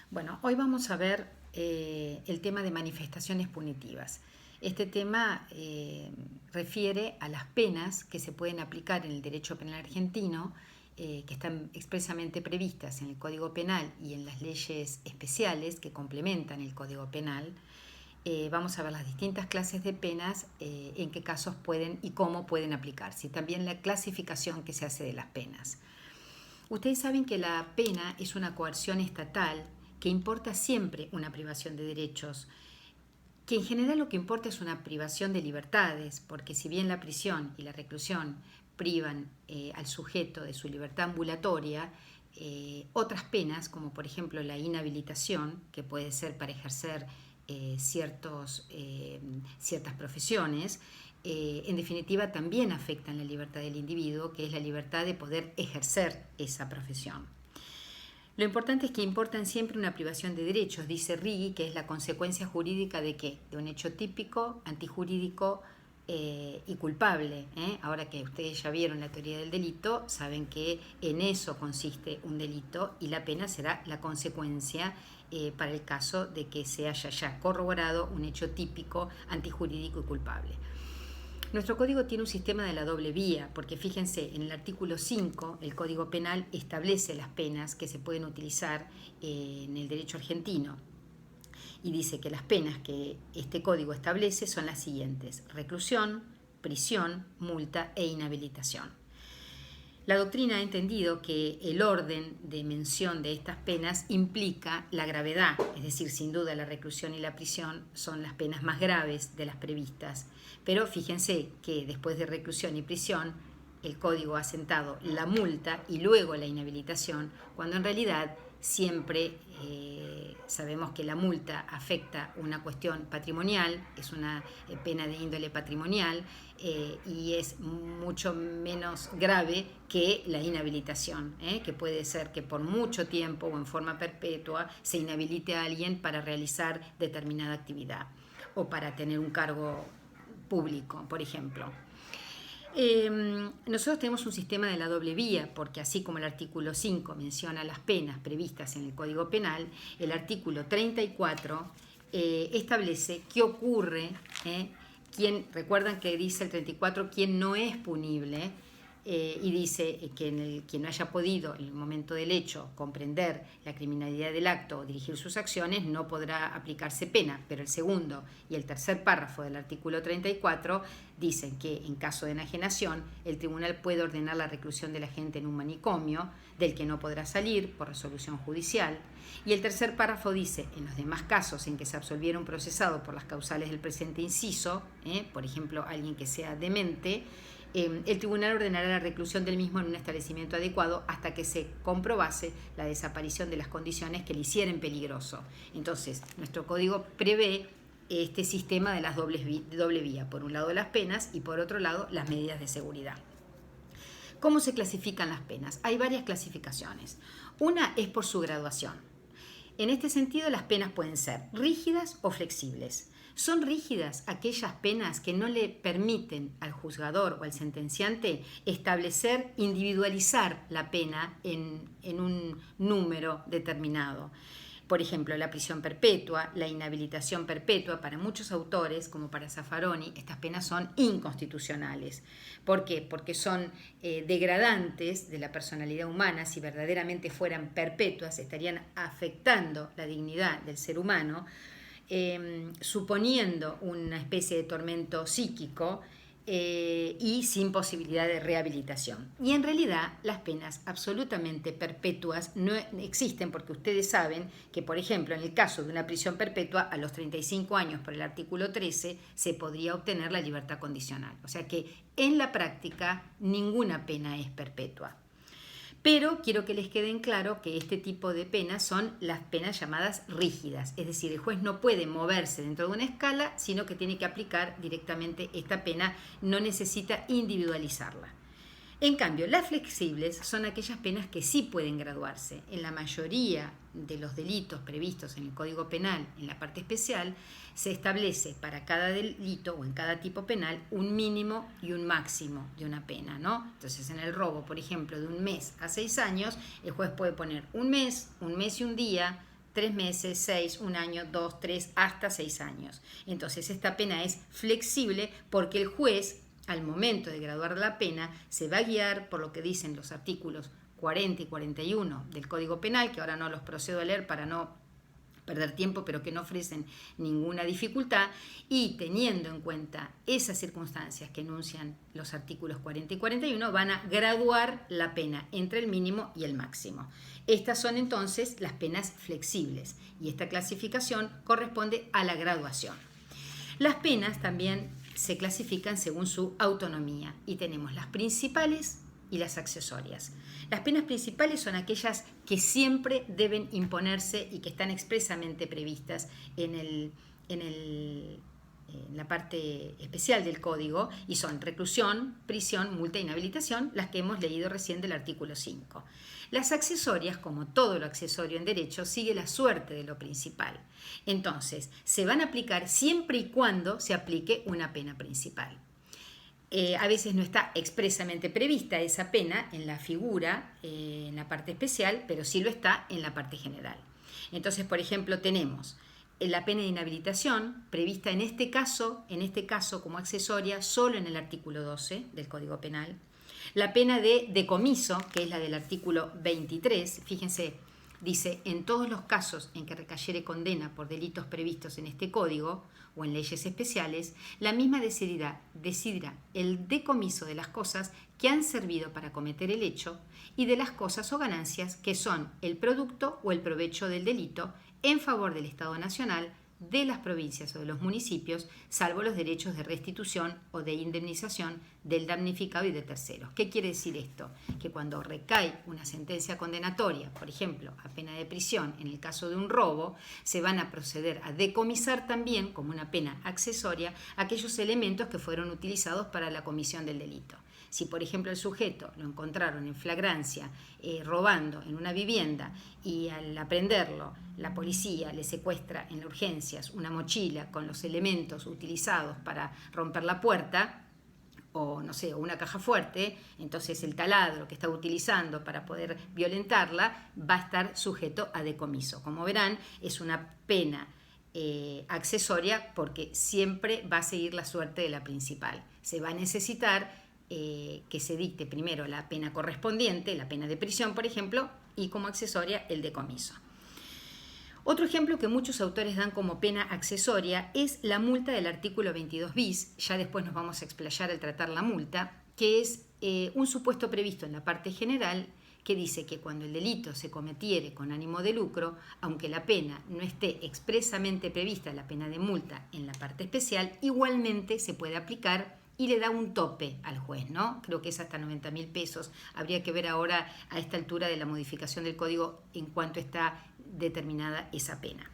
Bueno, hoy vamos a ver el tema de manifestaciones punitivas. Este tema refiere a las penas que se pueden aplicar en el derecho penal argentino, que están expresamente previstas en el Código Penal y en las leyes especiales que complementan el Código Penal. Vamos a ver las distintas clases de penas, en qué casos pueden y cómo pueden aplicarse, y también la clasificación que se hace de las penas. Ustedes saben que la pena es una coerción estatal que importa siempre una privación de derechos, que en general lo que importa es una privación de libertades, porque si bien la prisión y la reclusión privan al sujeto de su libertad ambulatoria, otras penas, como por ejemplo la inhabilitación, que puede ser para ejercer ciertas profesiones, en definitiva también afectan la libertad del individuo, que es la libertad de poder ejercer esa profesión. Lo importante es que importan siempre una privación de derechos, dice Righi, que es la consecuencia jurídica de ¿qué? De un hecho típico, antijurídico y culpable. Ahora que ustedes ya vieron la teoría del delito, saben que en eso consiste un delito y la pena será la consecuencia para el caso de que se haya ya corroborado un hecho típico, antijurídico y culpable. Nuestro código tiene un sistema de la doble vía, porque fíjense, en el artículo 5 el Código Penal establece las penas que se pueden utilizar en el derecho argentino. Y dice que las penas que este código establece son las siguientes: reclusión, prisión, multa e inhabilitación. La doctrina ha entendido que el orden de mención de estas penas implica la gravedad, es decir, sin duda la reclusión y la prisión son las penas más graves de las previstas. Pero fíjense que después de reclusión y prisión, el código ha sentado la multa y luego la inhabilitación, cuando en realidad siempre sabemos que la multa afecta una cuestión patrimonial, es una pena de índole patrimonial y es mucho menos grave que la inhabilitación, que puede ser que por mucho tiempo o en forma perpetua se inhabilite a alguien para realizar determinada actividad o para tener un cargo público, por ejemplo. Nosotros tenemos un sistema de la doble vía, porque así como el artículo 5 menciona las penas previstas en el Código Penal, el artículo 34 establece qué ocurre, recuerdan que dice el 34 quién no es punible, y dice que quien no haya podido en el momento del hecho comprender la criminalidad del acto o dirigir sus acciones no podrá aplicarse pena, pero el segundo y el tercer párrafo del artículo 34 dicen que en caso de enajenación el tribunal puede ordenar la reclusión del agente en un manicomio del que no podrá salir por resolución judicial, y el tercer párrafo dice: en los demás casos en que se absolviera un procesado por las causales del presente inciso, por ejemplo alguien que sea demente, el tribunal ordenará la reclusión del mismo en un establecimiento adecuado hasta que se comprobase la desaparición de las condiciones que le hicieran peligroso. Entonces, nuestro código prevé este sistema de las doble vía, por un lado las penas y por otro lado las medidas de seguridad. ¿Cómo se clasifican las penas? Hay varias clasificaciones. Una es por su graduación. En este sentido, las penas pueden ser rígidas o flexibles. Son rígidas aquellas penas que no le permiten al juzgador o al sentenciante establecer, individualizar la pena en un número determinado. Por ejemplo, la prisión perpetua, la inhabilitación perpetua. Para muchos autores, como para Zaffaroni, estas penas son inconstitucionales. ¿Por qué? Porque son degradantes de la personalidad humana. Si verdaderamente fueran perpetuas, estarían afectando la dignidad del ser humano, suponiendo una especie de tormento psíquico y sin posibilidad de rehabilitación. Y en realidad las penas absolutamente perpetuas no existen, porque ustedes saben que, por ejemplo, en el caso de una prisión perpetua, a los 35 años por el artículo 13 se podría obtener la libertad condicional. O sea que en la práctica ninguna pena es perpetua. Pero quiero que les quede en claro que este tipo de penas son las penas llamadas rígidas, es decir, el juez no puede moverse dentro de una escala, sino que tiene que aplicar directamente esta pena, no necesita individualizarla. En cambio, las flexibles son aquellas penas que sí pueden graduarse. En la mayoría de los delitos previstos en el Código Penal, en la parte especial, se establece para cada delito o en cada tipo penal un mínimo y un máximo de una pena, ¿no? Entonces, en el robo, por ejemplo, de 1 mes a 6 años, el juez puede poner 1 mes y un día, 3 meses, 6, 1 año, 2, 3, hasta 6 años. Entonces esta pena es flexible porque el juez, al momento de graduar la pena, se va a guiar por lo que dicen los artículos 40 y 41 del Código Penal, que ahora no los procedo a leer para no perder tiempo, pero que no ofrecen ninguna dificultad, y teniendo en cuenta esas circunstancias que enuncian los artículos 40 y 41, van a graduar la pena entre el mínimo y el máximo. Estas son entonces las penas flexibles, y esta clasificación corresponde a la graduación. Las penas también se clasifican según su autonomía, y tenemos las principales y las accesorias. Las penas principales son aquellas que siempre deben imponerse y que están expresamente previstas en la parte especial del código, y son reclusión, prisión, multa e inhabilitación, las que hemos leído recién del artículo 5. Las accesorias, como todo lo accesorio en derecho, sigue la suerte de lo principal. Entonces, se van a aplicar siempre y cuando se aplique una pena principal. A veces no está expresamente prevista esa pena en la figura, en la parte especial, pero sí lo está en la parte general. Entonces, por ejemplo, tenemos la pena de inhabilitación prevista en este caso como accesoria solo en el artículo 12 del Código Penal. La pena de decomiso, que es la del artículo 23, fíjense, dice: en todos los casos en que recayere condena por delitos previstos en este código o en leyes especiales, la misma decidirá el decomiso de las cosas que han servido para cometer el hecho y de las cosas o ganancias que son el producto o el provecho del delito en favor del Estado Nacional, de las provincias o de los municipios, salvo los derechos de restitución o de indemnización del damnificado y de terceros. ¿Qué quiere decir esto? Que cuando recae una sentencia condenatoria, por ejemplo, a pena de prisión en el caso de un robo, se van a proceder a decomisar también, como una pena accesoria, aquellos elementos que fueron utilizados para la comisión del delito. Si, por ejemplo, el sujeto lo encontraron en flagrancia robando en una vivienda y al aprenderlo la policía le secuestra en urgencias una mochila con los elementos utilizados para romper la puerta, o no sé, o una caja fuerte, entonces el taladro que está utilizando para poder violentarla va a estar sujeto a decomiso. Como verán, es una pena accesoria porque siempre va a seguir la suerte de la principal. Se va a necesitar que se dicte primero la pena correspondiente, la pena de prisión, por ejemplo, y como accesoria el decomiso. Otro ejemplo que muchos autores dan como pena accesoria es la multa del artículo 22 bis, ya después nos vamos a explayar al tratar la multa, que es un supuesto previsto en la parte general que dice que cuando el delito se cometiere con ánimo de lucro, aunque la pena no esté expresamente prevista, la pena de multa en la parte especial, igualmente se puede aplicar y le da un tope al juez, ¿no? Creo que es hasta 90.000 pesos. Habría que ver ahora a esta altura de la modificación del código en cuanto está determinada esa pena.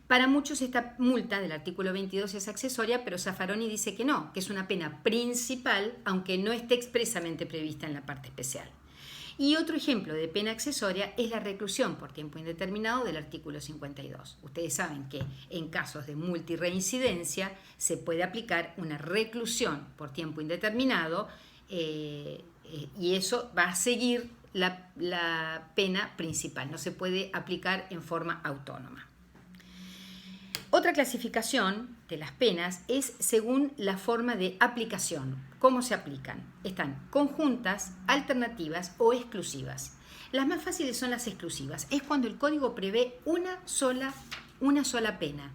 Para muchos esta multa del artículo 22 es accesoria, pero Zaffaroni dice que no, que es una pena principal, aunque no esté expresamente prevista en la parte especial. Y otro ejemplo de pena accesoria es la reclusión por tiempo indeterminado del artículo 52. Ustedes saben que en casos de multirreincidencia se puede aplicar una reclusión por tiempo indeterminado y eso va a seguir la pena principal, no se puede aplicar en forma autónoma. Otra clasificación de las penas es según la forma de aplicación. ¿Cómo se aplican? Están conjuntas, alternativas o exclusivas. Las más fáciles son las exclusivas. Es cuando el código prevé una sola pena.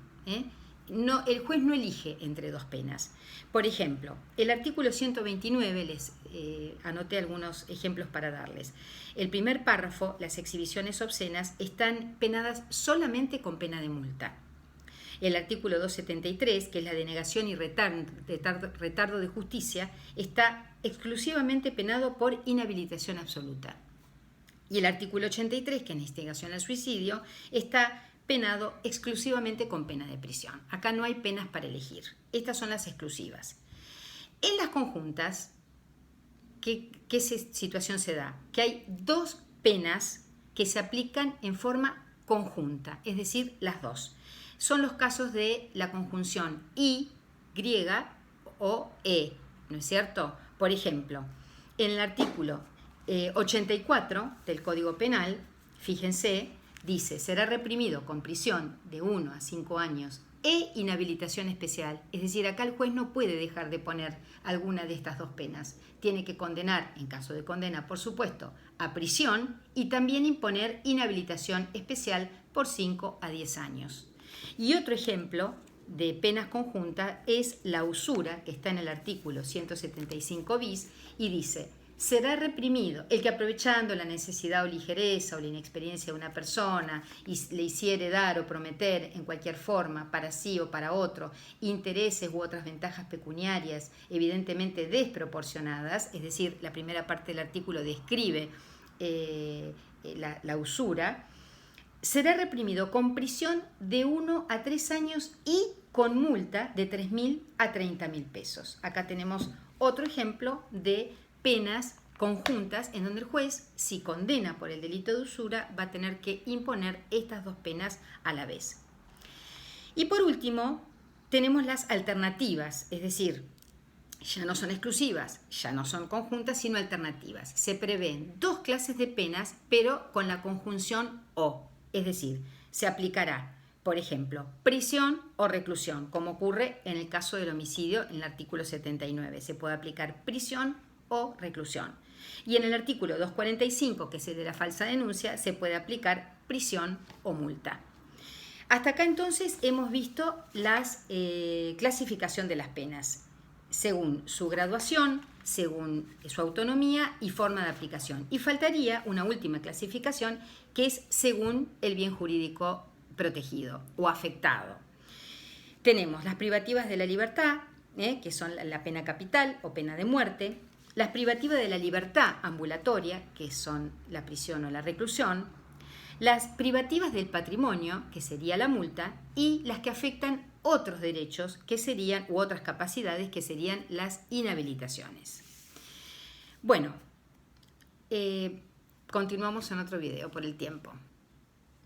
No, el juez no elige entre dos penas. Por ejemplo, el artículo 129, les anoté algunos ejemplos para darles. El primer párrafo, las exhibiciones obscenas, están penadas solamente con pena de multa. El artículo 273, que es la denegación y retardo de justicia, está exclusivamente penado por inhabilitación absoluta. Y el artículo 83, que es la instigación al suicidio, está penado exclusivamente con pena de prisión. Acá no hay penas para elegir. Estas son las exclusivas. En las conjuntas, ¿qué situación se da? Que hay dos penas que se aplican en forma conjunta, es decir, las dos. Son los casos de la conjunción y, griega o e, ¿no es cierto? Por ejemplo, en el artículo 84 del Código Penal, fíjense dice, será reprimido con prisión de 1 a 5 años e inhabilitación especial. Es decir, acá el juez no puede dejar de poner alguna de estas dos penas. Tiene que condenar, en caso de condena, por supuesto, a prisión y también imponer inhabilitación especial por 5 a 10 años. Y otro ejemplo de penas conjuntas es la usura, que está en el artículo 175 bis, y dice, será reprimido el que aprovechando la necesidad o ligereza o la inexperiencia de una persona y le hiciere dar o prometer en cualquier forma para sí o para otro intereses u otras ventajas pecuniarias evidentemente desproporcionadas, es decir, la primera parte del artículo describe la usura, será reprimido con prisión de 1 a 3 años y con multa de 3.000 a 30.000 pesos. Acá tenemos otro ejemplo de penas conjuntas en donde el juez, si condena por el delito de usura, va a tener que imponer estas dos penas a la vez. Y por último, tenemos las alternativas, es decir, ya no son exclusivas, ya no son conjuntas, sino alternativas. Se prevén dos clases de penas, pero con la conjunción o, es decir, se aplicará, por ejemplo, prisión o reclusión, como ocurre en el caso del homicidio en el artículo 79. Se puede aplicar prisión o reclusión. Y en el artículo 245, que es el de la falsa denuncia, se puede aplicar prisión o multa. Hasta acá entonces hemos visto la clasificación de las penas, según su graduación, según su autonomía y forma de aplicación. Y faltaría una última clasificación, que es según el bien jurídico protegido o afectado. Tenemos las privativas de la libertad, que son la pena capital o pena de muerte, las privativas de la libertad ambulatoria, que son la prisión o la reclusión, las privativas del patrimonio, que sería la multa, y las que afectan otros derechos, que serían, u otras capacidades, que serían las inhabilitaciones. Bueno, continuamos en otro video por el tiempo.